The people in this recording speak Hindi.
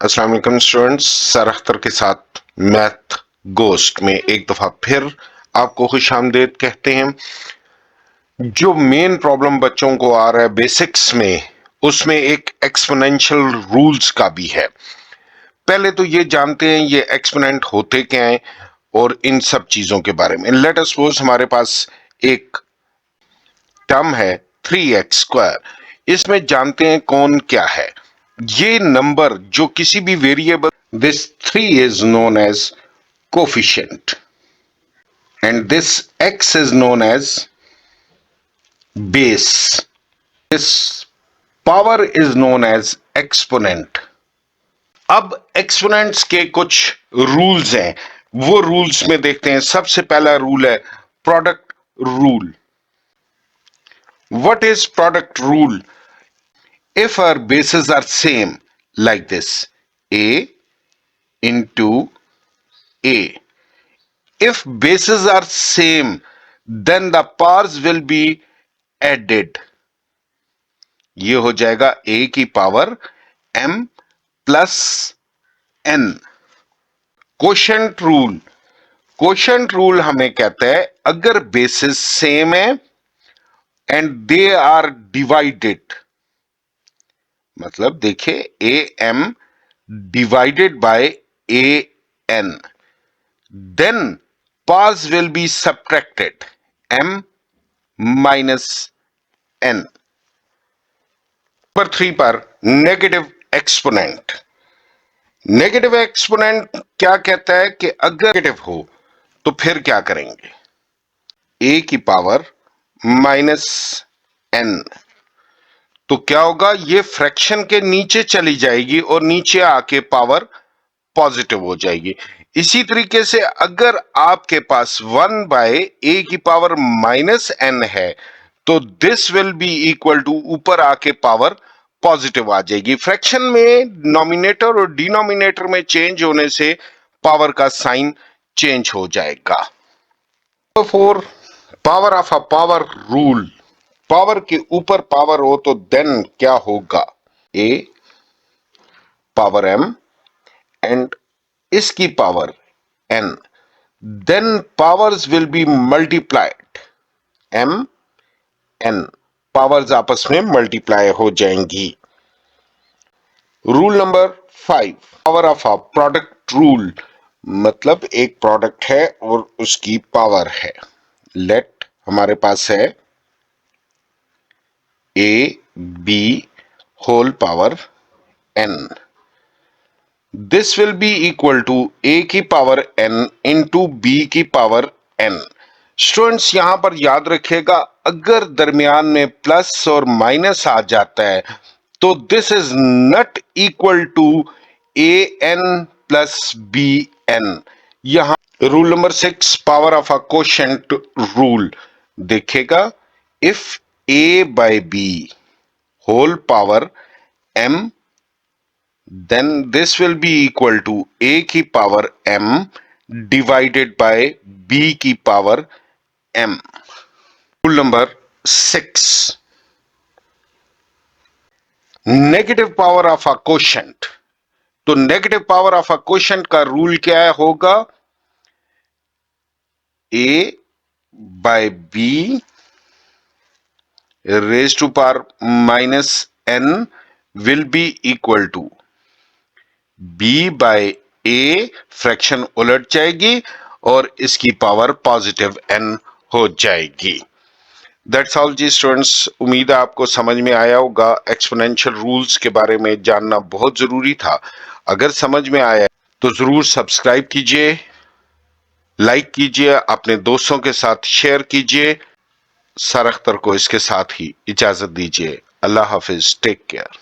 अस्सलाम वालेकुम स्टूडेंट्स, सर अख्तर के साथ मैथ गोस्ट में एक दफा फिर आपको खुशामदीद कहते हैं। जो मेन प्रॉब्लम बच्चों को आ रहा है बेसिक्स में, उसमें एक एक्सपोनेंशियल रूल्स का भी है। पहले तो ये जानते हैं ये एक्सपोनेंट होते क्या हैं और इन सब चीजों के बारे में। लेट अस सपोज हमारे पास एक टर्म है 3x²। इसमें जानते हैं कौन क्या है। ये नंबर जो किसी भी variable, this 3 is known as coefficient and this x is known as base, this power is known as exponent. अब एक्सपोनेंट्स के कुछ रूल्स हैं, वो रूल्स में देखते हैं। सबसे पहला रूल है product rule. What is product rule? If our bases are same like this, A into A. If bases are same, then the powers will be added. ये हो जाएगा A की power M plus N। Quotient rule, quotient rule हमें कहता है अगर बेसिस सेम है एंड दे आर डिवाइडेड, मतलब देखिए A M divided by A N, then powers will be subtracted M minus N. Number 3 पर नेगेटिव एक्सपोनेंट। नेगेटिव एक्सपोनेंट क्या कहता है कि अगर नेगेटिव हो तो फिर क्या करेंगे, ए की पावर माइनस एन। तो क्या होगा, ये फ्रैक्शन के नीचे चली जाएगी और नीचे आके पावर पॉजिटिव हो जाएगी। इसी तरीके से अगर आपके पास 1 बाय ए की पावर माइनस एन है तो this will be equal to ऊपर आके पावर पॉजिटिव आ जाएगी। फ्रैक्शन में नॉमिनेटर और डिनोमिनेटर में चेंज होने से पावर का साइन चेंज हो जाएगा। 4 power of a power rule. Power के ऊपर पावर हो तो देन क्या होगा, ए पावर एम एंड इसकी power N, then powers will be multiplied M N, powers आपस में मल्टीप्लाई हो जाएंगी। Rule number 5 power of a product rule, मतलब एक प्रोडक्ट है और उसकी पावर है। लेट हमारे पास है a b whole power n, this will be equal to a की पावर एन इंटू बी की पावर एन। स्टूडेंट्स यहां पर याद रखिएगा अगर दरमियान में प्लस और माइनस आ जाता है तो this is not equal to a n plus b n. यहां rule number 6 power of a quotient rule देखिएगा, if a by b whole power m, then this will be equal to a की power m divided by b की power m। Rule number 6 negative power of a quotient. तो negative power of a quotient का रूल क्या होगा, a by b raise to power minus n will be equal to b by a, fraction उलट जाएगी और इसकी पावर पॉजिटिव n हो जाएगी। दैट्स ऑल जी स्टूडेंट्स, उम्मीद है आपको समझ में आया होगा। एक्सपोनेंशियल रूल्स के बारे में जानना बहुत जरूरी था। अगर समझ में आया तो जरूर सब्सक्राइब कीजिए, लाइक कीजिए, अपने दोस्तों के साथ शेयर कीजिए। सर अख्तर को इसके साथ ही इजाजत दीजिए। अल्लाह हाफिज, टेक केयर।